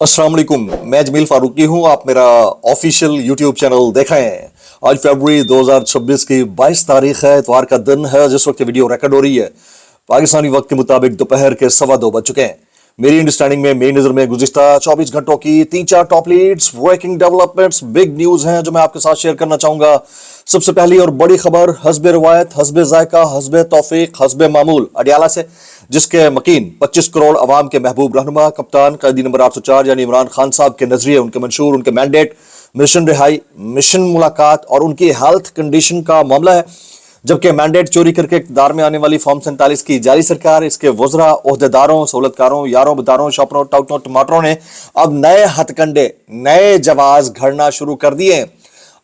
अस्सलाम वालेकुम, मैं जमील फारूकी हूं। आप मेरा ऑफिशियल यूट्यूब चैनल देख रहे हैं। आज फरवरी 2026 की 22 तारीख है, इतवार का दिन है। जिस वक्त ये वीडियो रिकॉर्ड हो रही है पाकिस्तानी वक्त के मुताबिक दोपहर के 2:15 बज चुके हैं। मेरी अंडरस्टैंडिंग में, मेरी नजर में गुज़िश्ता 24 घंटों की 3-4 top leads, breaking developments, big news हैं जो मैं आपके साथ शेयर करना चाहूंगा। सबसे पहली और बड़ी खबर हस्बे रवायत, हस्बे जायका, हस्बे तौफीक, हस्बे मामूल अडियाला से, जिसके मकीन 25 करोड़ अवाम के महबूब रहनुमा कप्तान कैदी नंबर 804 यानी इमरान खान साहब के नजरिए, उनके मंशूर, उनके मैंडेट, मिशन रिहाई, मिशन मुलाकात और उनकी हेल्थ कंडीशन का मामला है। जबकि मैंडेट चोरी करके इक़्तिदार में आने वाली फॉर्म 47 की जारी सरकार, इसके वज़रा, ओहदेदारों, सहूलतकारों, यारों बदारों, शॉपरों, टाउटरों, टमाटरों ने अब नए हथकंडे, नए जवाज घड़ना शुरू कर दिए हैं।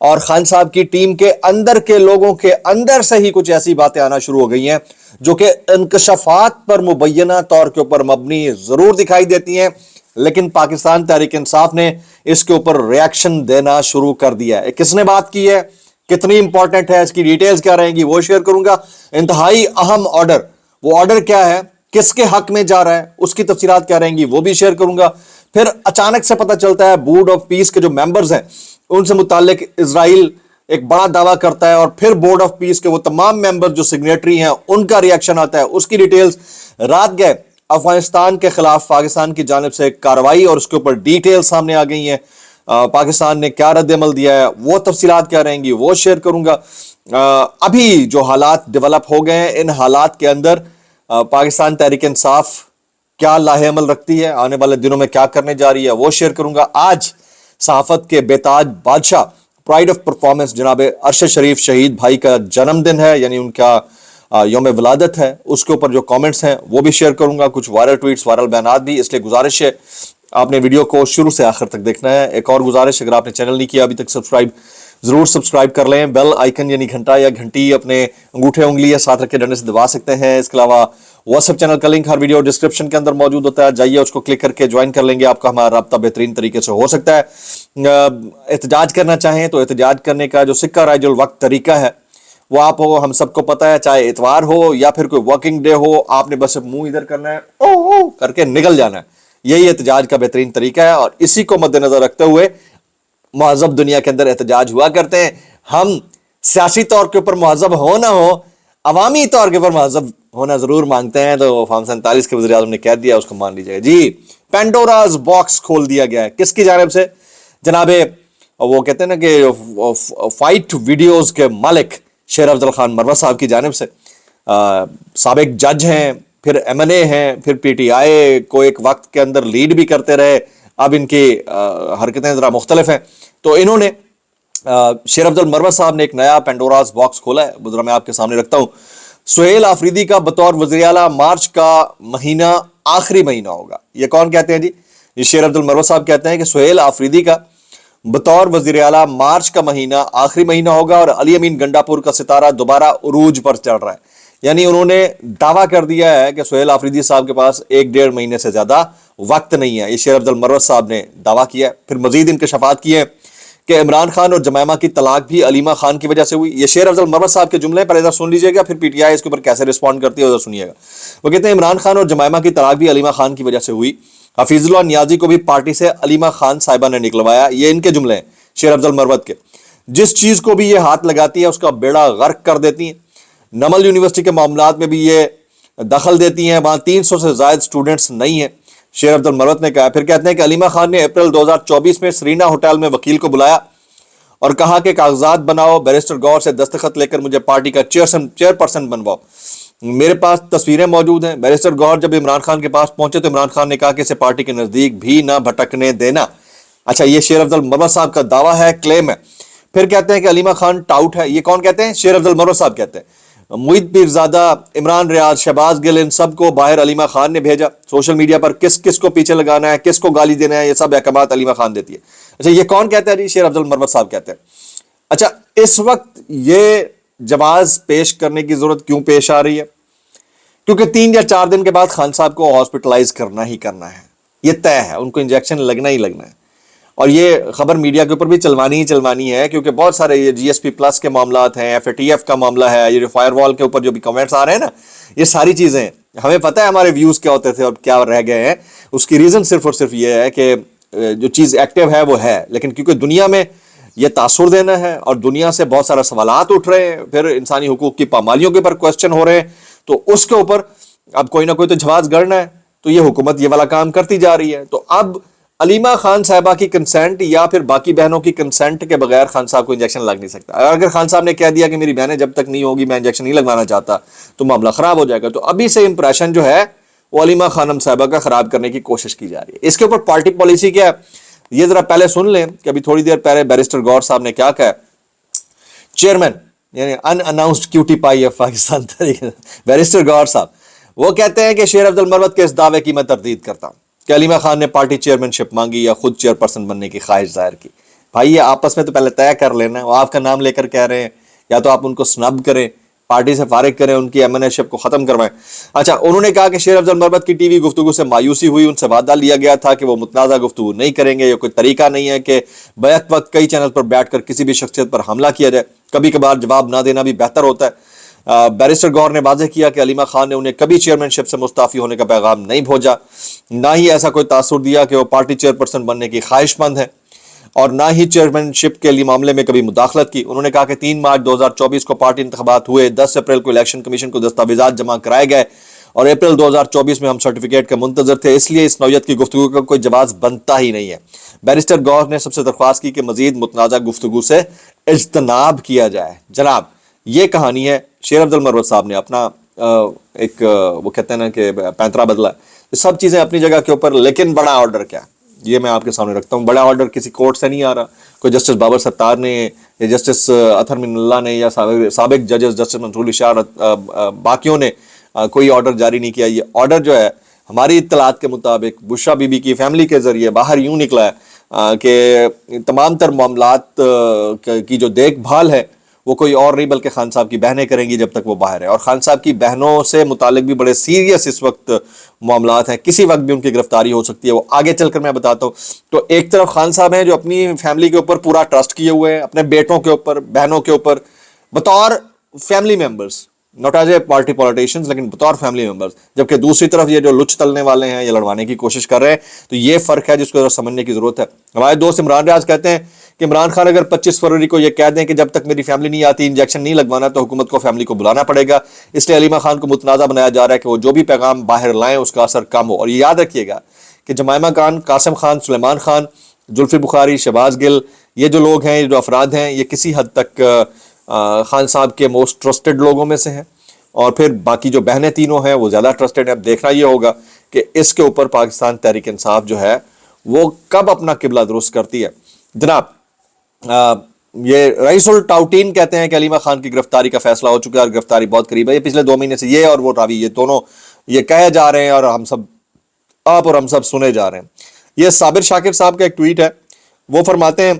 और खान साहब की टीम के अंदर के लोगों के अंदर से ही कुछ ऐसी बातें आना शुरू हो गई हैं जो कि इंकशाफात पर मुबैना तौर के ऊपर मबनी जरूर दिखाई देती हैं, लेकिन पाकिस्तान तहरीक इंसाफ ने इसके ऊपर रिएक्शन देना शुरू कर दिया है। किसने बात की है, कितनी इंपॉर्टेंट है, इसकी डिटेल्स क्या रहेंगी वो शेयर करूंगा। इंतहाई अहम ऑर्डर, वो ऑर्डर क्या है, किसके हक में जा रहा है, उसकी तफसीलात क्या रहेंगी वो भी शेयर करूंगा। फिर अचानक से पता चलता है बोर्ड ऑफ पीस के जो मेंबर्स हैं उनसे मुताल्लिक इजराइल एक बड़ा दावा करता है, और फिर बोर्ड ऑफ पीस के वो तमाम मेंबर जो सिग्नेटरी हैं उनका रिएक्शन आता है। उसकी डिटेल्स रात गए अफगानिस्तान के खिलाफ पाकिस्तान की जानिब से कार्रवाई, और उसके ऊपर डिटेल सामने आ गई हैं। पाकिस्तान ने क्या रद्द-ए-अमल दिया है, वो तफसीलात क्या रहेंगी वो शेयर करूंगा। अभी जो हालात डेवलप हो गए हैं, इन हालात के अंदर पाकिस्तान तहरीक इंसाफ क्या लाहे-अमल रखती है, आने वाले दिनों में क्या करने जा रही है वो शेयर करूंगा। आज सहाफत के बेताज बादशाह, प्राइड ऑफ परफॉर्मेंस जनाब अरशद शरीफ शहीद भाई का जन्मदिन है, यानी उनका यौम विलादत है, उसके ऊपर जो कमेंट्स हैं वो भी शेयर करूंगा। कुछ वायरल ट्वीट्स, वायरल बयानात भी, इसलिए गुजारिश है आपने वीडियो को शुरू से आखिर तक देखना है। एक और गुजारिश, अगर आपने चैनल नहीं किया अभी तक सब्सक्राइब जरूर सब्सक्राइब कर लें। बेल आइकन यानी घंटा या घंटी अपने अंगूठे उंगली या साथ रखे डंडे से दबा सकते हैं। इसके अलावा व्हाट्सएप चैनल का लिंक हर वीडियो डिस्क्रिप्शन के अंदर मौजूद होता है, जाइए उसको क्लिक करके ज्वाइन कर लेंगे, आपका हमारा राब्ता बेहतरीन तरीके से हो सकता है। एहतजाज करना चाहें तो एहतजाज करने का जो सिक्का राइजुल वक्त तरीका है वो आप हो, हम सबको पता है, चाहे इतवार हो या फिर कोई वर्किंग डे हो, आपने बस मुंह इधर करना है, ओ करके निकल जाना है। यही एहतजाज का बेहतरीन तरीका है, और इसी को मद्देनजर रखते हुए महजब दुनिया के अंदर एहतजाज हुआ करते हैं। हम सियासी तौर के ऊपर महजब हो ना हो, अवामी तौर के ऊपर महजब होना जरूर मांगते हैं। तो फॉर्म 47 के वज़ीर आज़म ने कह दिया, उसको मान लीजिएगा जी। पेंडोराज बॉक्स खोल दिया गया है, किसकी जानिब से? जनाबे वो कहते हैं ना कि फाइट वीडियोस के मालिक शेर अफजल खान मरवा साहब की जानिब से। साबिक जज हैं, फिर एमएनए हैं, फिर पीटीआई को एक वक्त के अंदर लीड भी करते रहे, अब इनकी हरकतें जरा मुख्तलिफ हैं। तो इन्होंने शेर अफजल मरवा साहब ने एक नया पेंडोराज बॉक्स खोला है, जरा मैं आपके सामने रखता हूं। सुहेल आफरीदी का बतौर वज़ीर आला मार्च का महीना आखिरी महीना होगा। ये कौन कहते हैं जी? ये शेर अब्दुल मरवा साहब कहते हैं कि सुहेल आफरीदी का बतौर वज़ीर आला मार्च का महीना आखिरी महीना होगा, और अली अमीन गंडापुर का सितारा दोबारा उरूज पर चढ़ रहा है। यानी उन्होंने दावा कर दिया है कि सुहेल आफरीदी साहब के पास 1-1.5 महीने से ज्यादा वक्त नहीं है। ये शेर अब्दुल मरवा साहब ने दावा किया है। फिर मजीद इंकशाफात किए कि इमरान खान और जमैमा की तलाक भी अलीमा खान की वजह से हुई। ये शेर अफजल मरवा साहब के जुमले पहले इधर सुन लीजिएगा, फिर पीटीआई इसके ऊपर कैसे रिस्पॉन्ड करती है उधर सुनिएगा। वो कहते हैं इमरान खान और जमैमा की तलाक भी अलीमा खान की वजह से हुई। हफीजुल्लाह नियाजी को भी पार्टी से अलीमा खान साहिबा ने निकलवाया। ये इनके जुमले हैं शेर अफजल मरवत के। जिस चीज को भी ये हाथ लगाती है उसका बेड़ा गर्क कर देती है। नमल यूनिवर्सिटी के मामलात में भी ये दखल देती हैं, वहां 300 से ज्यादा स्टूडेंट्स नहीं है, शेर अब्दुल मरवत ने कहा। फिर कहते हैं कि अलीमा खान ने अप्रैल 2024 में सरीना होटल में वकील को बुलाया और कहा कि कागजात बनाओ, बैरिस्टर गौर से दस्तखत लेकर मुझे पार्टी का चेयरपर्सन बनवाओ। मेरे पास तस्वीरें मौजूद हैं। बैरिस्टर गौर जब इमरान खान के पास पहुंचे तो इमरान खान ने कहा कि इसे पार्टी के नजदीक भी ना भटकने देना। अच्छा, ये शेर अफजल मरवा साहब का दावा है, क्लेम है। फिर कहते हैं कि अलीमा खान टाउट है। ये कौन कहते हैं? शेर अफजल मरवा साहब कहते हैं। मुईद पीरजादा, इमरान रियाज, शहबाज गिल, इन सबको बाहर अलीमा खान ने भेजा। सोशल मीडिया पर किस किस को पीछे लगाना है, किसको गाली देना है, ये सब अहकामात अलीमा खान देती है। अच्छा, ये कौन कहता है जी? शेर अफजल मरवत साहब कहते हैं। अच्छा, इस वक्त ये जवाज पेश करने की जरूरत क्यों पेश आ रही है? क्योंकि 3 या 4 दिन के बाद खान साहब को हॉस्पिटलाइज करना ही करना है, ये तय है, उनको इंजेक्शन लगना ही लगना है। और ये खबर मीडिया के ऊपर भी चलवानी ही चलवानी है, क्योंकि बहुत सारे ये जीएसपी प्लस के मामलात हैं, एफएटीएफ का मामला है, ये फायरवॉल के ऊपर जो भी कमेंट्स आ रहे हैं ना, ये सारी चीजें हमें पता है हमारे व्यूज क्या होते थे और क्या रह गए हैं। उसकी रीजन सिर्फ और सिर्फ ये है कि جو چیز ایکٹیو ہے وہ ہے، لیکن کیونکہ دنیا میں یہ تاثر دینا ہے اور دنیا سے بہت سارا سوالات اٹھ رہے ہیں، پھر انسانی حقوق کی پامالیوں کے اوپر کوشچن ہو رہے ہیں، تو اس کے اوپر اب کوئی نہ کوئی تو جواز گڑنا ہے، تو یہ حکومت یہ والا کام کرتی جا رہی ہے۔ تو اب علیمہ خان صاحبہ کی کنسنٹ یا پھر باقی بہنوں کی کنسنٹ کے بغیر خان صاحب کو انجیکشن لگ نہیں سکتا۔ اگر خان صاحب نے کہہ دیا کہ میری بہنیں جب تک نہیں ہوگی میں انجیکشن نہیں لگوانا چاہتا تو معاملہ خراب ہو جائے گا۔ تو ابھی سے امپریشن جو ہے وہ علیمہ خانم صاحبہ کا خراب کرنے کی کوشش کی جا رہی ہے۔ اس کے اوپر پارٹی پالیسی کیا ہے یہ ذرا پہلے سن لیں کہ ابھی تھوڑی دیر پہلے بیرسٹر گور صاحب نے کیا کہا۔ چیئرمین یعنی unannounced cutie pie of Pakistan barrister Gohar صاحب وہ کہتے ہیں کہ شیر عبد المروت کے اس دعوے کی میں تردید کرتا ہوں کہ علیمہ خان نے پارٹی چیئرمین شپ مانگی یا خود چیئر پرسن بننے کی خواہش ظاہر کی۔ بھائی یہ آپس میں تو پہلے طے کر لینا، وہ آپ کا نام لے کر کہہ رہے ہیں، یا تو آپ ان کو سنب کریں، پارٹی سے فارغ کریں، ان کی ایم این اے شپ کو ختم کروائیں۔ اچھا انہوں نے کہا کہ شیر افضل مربت کی ٹی وی گفتگو سے مایوسی ہوئی، ان سے وعدہ لیا گیا تھا کہ وہ متنازع گفتگو نہیں کریں گے، یہ کوئی طریقہ نہیں ہے کہ بیک وقت کئی چینل پر بیٹھ کر کسی بھی شخصیت پر حملہ کیا جائے، کبھی کبھار جواب نہ دینا بھی بہتر ہوتا ہے۔ بیرسٹر گور نے واضح کیا کہ علیمہ خان نے انہیں کبھی چیئرمین شپ سے مستعفی ہونے کا پیغام نہیں بھیجا، نہ ہی ایسا کوئی تاثر دیا کہ وہ پارٹی چیئر پرسن بننے کی خواہش مند ہے، اور نہ ہی چیئرمین شپ کے لیے معاملے میں کبھی مداخلت کی۔ انہوں نے کہا کہ 3 مارچ 2024 کو پارٹی انتخابات ہوئے، 10 اپریل کو الیکشن کمیشن کو دستاویزات جمع کرائے گئے اور اپریل 2024 میں ہم سرٹیفکیٹ کے منتظر تھے، اس لیے اس نوعیت کی گفتگو کا کوئی جواز بنتا ہی نہیں ہے۔ بیرسٹر گور نے سب سے درخواست کی کہ مزید متنازع گفتگو سے اجتناب کیا جائے۔ جناب یہ کہانی ہے، شیر عبد المروت صاحب نے اپنا ایک وہ کہتے ہیں نا کہ پینترا بدلا ہے، سب چیزیں اپنی جگہ کے اوپر، لیکن بڑا آرڈر کیا یہ میں آپ کے سامنے رکھتا ہوں۔ بڑا آرڈر کسی کورٹ سے نہیں آ رہا، کوئی جسٹس بابر ستار نے یا جسٹس اطہر من اللہ نے یا سابق ججز جسٹس منصور اشار باقیوں نے کوئی آرڈر جاری نہیں کیا۔ یہ آرڈر جو ہے ہماری اطلاعات کے مطابق بشرا بی بی کی فیملی کے ذریعے باہر یوں نکلا ہے کہ تمام تر معاملات کی جو دیکھ بھال ہے وہ کوئی اور نہیں بلکہ خان صاحب کی بہنیں کریں گی جب تک وہ باہر ہے، اور خان صاحب کی بہنوں سے متعلق بھی بڑے سیریس اس وقت معاملات ہیں، کسی وقت بھی ان کی گرفتاری ہو سکتی ہے، وہ آگے چل کر میں بتاتا ہوں۔ تو ایک طرف خان صاحب ہیں جو اپنی فیملی کے اوپر پورا ٹرسٹ کیے ہوئے ہیں، اپنے بیٹوں کے اوپر، بہنوں کے اوپر، بطور family members, not as a party politicians لیکن بطور فیملی ممبرز، جبکہ دوسری طرف یہ جو لچ تلنے والے ہیں یہ لڑوانے کی کوشش کر رہے ہیں۔ تو یہ فرق ہے جس کو سمجھنے کی ضرورت ہے۔ ہمارے دوست عمران ریاض کہتے ہیں کہ عمران خان اگر 25 فروری کو یہ کہہ دیں کہ جب تک میری فیملی نہیں آتی انجیکشن نہیں لگوانا تو حکومت کو فیملی کو بلانا پڑے گا، اس لیے علیمہ خان کو متنازع بنایا جا رہا ہے کہ وہ جو بھی پیغام باہر لائیں اس کا اثر کم ہو۔ اور یہ یاد رکھیے گا کہ جمائمہ خان، قاسم خان، سلیمان خان، زلفی بخاری، شہباز گل، یہ جو لوگ ہیں، یہ جو افراد ہیں، یہ کسی حد تک خان صاحب کے موسٹ ٹرسٹڈ لوگوں میں سے ہیں، اور پھر باقی جو بہنیں تینوں ہیں وہ زیادہ ٹرسٹڈ ہیں۔ اب دیکھنا یہ ہوگا کہ اس کے اوپر پاکستان تحریک انصاف جو ہے وہ کب اپنا قبلہ درست کرتی ہے۔ جناب یہ رئیس الٹاؤٹین کہتے ہیں کہ علیمہ خان کی گرفتاری کا فیصلہ ہو چکا ہے اور گرفتاری بہت قریب ہے۔ یہ پچھلے 2 مہینے سے یہ اور وہ راوی، یہ دونوں یہ کہے جا رہے ہیں اور ہم سب آپ اور ہم سب سنے جا رہے ہیں۔ یہ صابر شاکر صاحب کا ایک ٹویٹ ہے، وہ فرماتے ہیں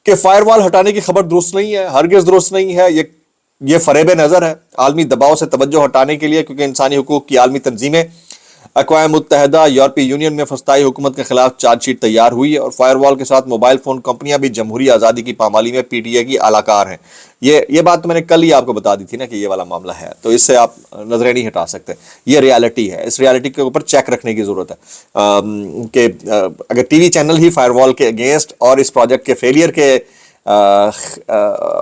کہ فائر وال ہٹانے کی خبر درست نہیں ہے، ہرگز درست نہیں ہے، یہ فریب نظر ہے عالمی دباؤ سے توجہ ہٹانے کے لیے، کیونکہ انسانی حقوق کی عالمی تنظیمیں، اقوام متحدہ، یورپی یونین میں فسطائی حکومت کے خلاف چارج شیٹ تیار ہوئی ہے، اور فائر وال کے ساتھ موبائل فون کمپنیاں بھی جمہوری آزادی کی پامالی میں پی ٹی اے کی اعلی کار ہیں۔ یہ بات تو میں نے کل ہی آپ کو بتا دی تھی نا کہ یہ والا معاملہ ہے، تو اس سے آپ نظریں نہیں ہٹا سکتے، یہ ریالٹی ہے، اس ریالٹی کے اوپر چیک رکھنے کی ضرورت ہے کہ اگر ٹی وی چینل ہی فائر وال کے اگینسٹ اور اس پروجیکٹ کے فیلئر کے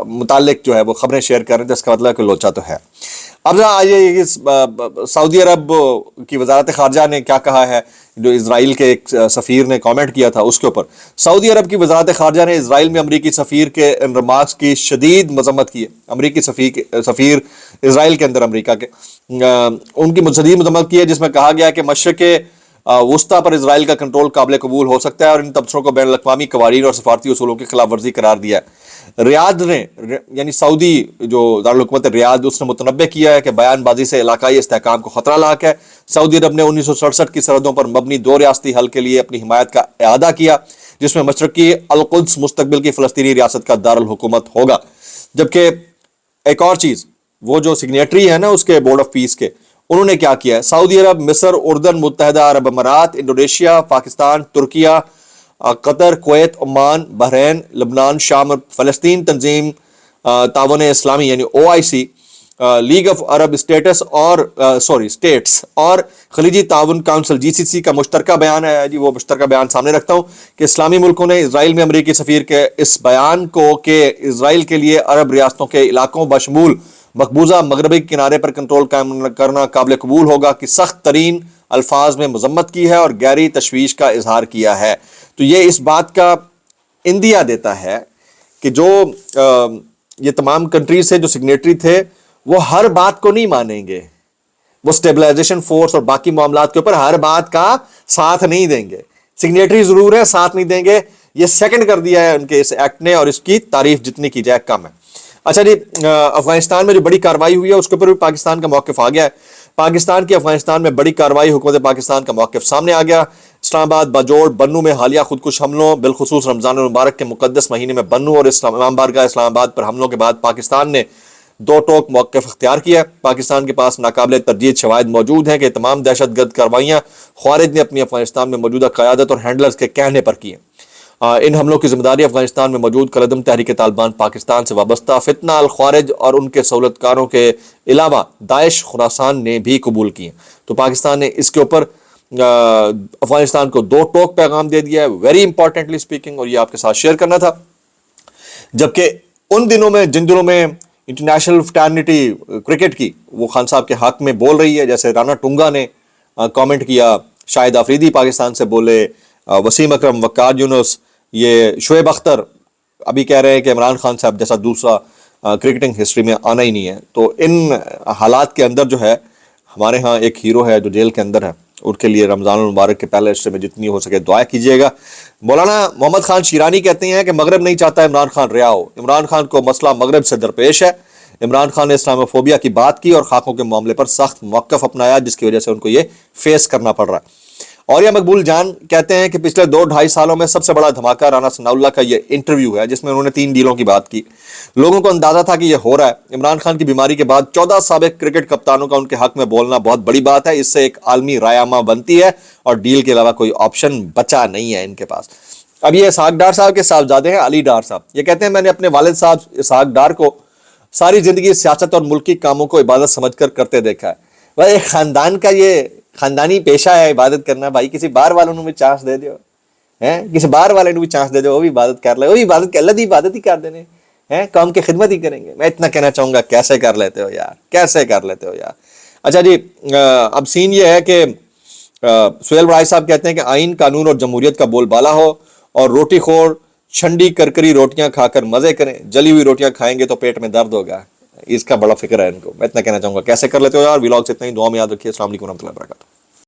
متعلق جو ہے وہ خبریں شیئر کر رہے ہیں تو اس کا مطلب کہ لوچا تو ہے۔ اب آئیے سعودی عرب کی وزارت خارجہ نے کیا کہا ہے، جو اسرائیل کے ایک سفیر نے کامنٹ کیا تھا اس کے اوپر۔ سعودی عرب کی وزارت خارجہ نے اسرائیل میں امریکی سفیر کے ان ریمارکس کی شدید مذمت کی ہے۔ امریکی سفیر اسرائیل کے اندر امریکہ کے ان کی شدید مذمت کی ہے، جس میں کہا گیا کہ مشرق وسطیٰ پر اسرائیل کا کنٹرول قابل قبول ہو سکتا ہے اور ان تبصروں کو بین الاقوامی قوانین اور سفارتی اصولوں کی خلاف ورزی قرار دیا ہے۔ ریاض نے یعنی سعودی جو دارالحکومت ریاض، اس نے متنبع کیا ہے کہ بیان بازی سے علاقائی استحکام کو خطرہ لاحق ہے۔ سعودی عرب نے 1967 کی سرحدوں پر مبنی 2 ریاستی حل کے لیے اپنی حمایت کا اعادہ کیا، جس میں مشرقی القدس مستقبل کی فلسطینی ریاست کا دارالحکومت ہوگا۔ جبکہ ایک اور چیز، وہ جو سگنیٹری ہے نا اس کے بورڈ آف پیس کے، انہوں نے کیا کیا ہے، سعودی عرب، مصر، اردن، متحدہ عرب امارات، انڈونیشیا، پاکستان، ترکیہ، قطر، کویت، عمان، بحرین، لبنان، شام اور فلسطین، تنظیم تعاون اسلامی یعنی OIC، league of Arab states और खलीजी ताउन काउंसिल GCC का मुश्तरका बयान है जी, वो मुश्तरका बयान सामने रखता हूँ कि इस्लामी मुल्कों ने इसराइल में अमरीकी सफीर के इस बयान को कि इसराइल के लिए अरब रियासतों के इलाकों बशमूल मकबूजा मगरबी किनारे पर कंट्रोल कायम करना काबिल कबूल होगा कि सख्त तरीन अल्फाज में मजम्मत की है और गहरी तशवीश का इजहार किया है। तो ये इस बात का इंदिया देता है कि जो ये तमाम कंट्रीज से जो सिग्नेटरी थे वो हर बात को नहीं मानेंगे, वो स्टेबलाइजेशन फोर्स और बाकी मामलात के ऊपर हर बात का साथ नहीं देंगे। सिग्नेटरी जरूर है, साथ नहीं देंगे। ये सेकंड कर दिया है उनके इस एक्ट ने और इसकी तारीफ जितनी की जाए कम है। अच्छा जी, अफगानिस्तान में जो बड़ी कार्रवाई हुई है उसके ऊपर भी पाकिस्तान का मौक़िफ़ आ गया है। पाकिस्तान की अफगानिस्तान में बड़ी कार्रवाई, हुकूमत पाकिस्तान का मौक़िफ़ सामने आ गया। इस्लामाबाद, बाजोड़, बन्नू में हालिया खुदकुश हमलों, बिलखुसूस रमज़ान मुबारक के मुक़द्दस महीने में बन्नू और इमाम बारगाह इस्लामाबाद पर हमलों के बाद पाकिस्तान ने दो टोक मौक़िफ़ अख्तियार किया। पाकिस्तान के पास नाकाबिल तरजीह शवाहिद मौजूद हैं कि तमाम दहशतगर्द कार्रवाइयाँ ख्वारिज ने अपनी अफगानिस्तान में मौजूदा क़यादत और हैंडलर्स के कहने पर की हैं। इन हमलों की जिम्मेदारी अफगानिस्तान में मौजूद कलदम तहरीक तालिबान पाकिस्तान से वाबस्ता फितना अल ख्वारिज और उनके सहूलतकारों के अलावा दाइश खुरासान ने भी कबूल की हैं। तो पाकिस्तान ने इसके ऊपर अफगानिस्तान को दो टोक पैगाम दे दिया है, वेरी इंपॉर्टेंटली स्पीकिंग, और ये आपके साथ शेयर करना था। जबकि उन दिनों में जिन दिनों में इंटरनेशनल फ्रैटर्निटी क्रिकेट की वो खान साहब के हक में बोल रही है, जैसे राना टुंगा ने कमेंट किया, शाहिद आफरीदी पाकिस्तान से बोले, वसीम अकरम, वक्कार यूनुस, ये शोएब अख्तर अभी कह रहे हैं कि इमरान खान साहब जैसा दूसरा क्रिकेटिंग हिस्ट्री में आना ही नहीं है। तो इन हालात के अंदर जो है हमारे यहाँ एक हीरो है जो जेल के अंदर है, उनके लिए रमज़ान मुबारक के पहले हिस्से में जितनी हो सके दुआ कीजिएगा। मौलाना मोहम्मद खान शीरानी कहते हैं कि मगरब नहीं चाहता इमरान खान रिहा हो। इमरान खान को मसला मगरब से दरपेश है। इमरान खान ने इस्लामोफोबिया की बात की और खाकों के मामले पर सख्त मौक़िफ़ अपनाया, जिसकी वजह से उनको ये फेस करना पड़ रहा है। और यह मकबूल जान कहते हैं कि पिछले 2-2.5 सालों में सबसे बड़ा धमाका राना सनाउल्लाह का ये इंटरव्यू है, जिसमें उन्होंने 3 डीलों की बात की। लोगों को अंदाजा था कि यह हो रहा है। इमरान खान की बीमारी के बाद 14 साबिक क्रिकेट कप्तानों का उनके हक में बोलना बहुत बड़ी बात है। इससे एक आलमी रायमा बनती है और डील के अलावा कोई ऑप्शन बचा नहीं है इनके पास। अब ये इसहाक डार साहब के साहबजादे हैं अली डार साहब। ये कहते हैं मैंने अपने वालिद साहब इसहाक डार को सारी जिंदगी सियासत और मुल्की कामों को इबादत समझकर करते देखा है। भाई खानदान का ये खानदानी पेशा है इबादत करना। भाई किसी बाहर वालों ਨੂੰ भी चांस दे दो हैं, किसी बाहर वाले ਨੂੰ भी चांस दे दो, वो भी इबादत कर ले, वो भी इबादत कर, अल्लाह की इबादत ही कर देने हैं, कौम की खिदमत ही करेंगे। मैं इतना कहना चाहूंगा, कैसे कर लेते हो यार, कैसे कर लेते हो यार। अच्छा जी, अब सीन ये है कि सुहेल बड़ाई साहब कहते हैं कि आइन, कानून और जमहूरियत का बोलबाला हो और रोटी खोर ठंडी करकरी रोटियां खाकर मजे करें। जली हुई रोटियां खाएंगे तो पेट में दर्द होगा, इसका बड़ा फिक्र है इनको। मैं इतना कहना चाहूंगा, कैसे कर लेते हो यार। व्लॉग से इतना ही, दुआ में याद रखिए। अस्सलाम वालेकुम रहमतुल्लाहि व बरकातहू।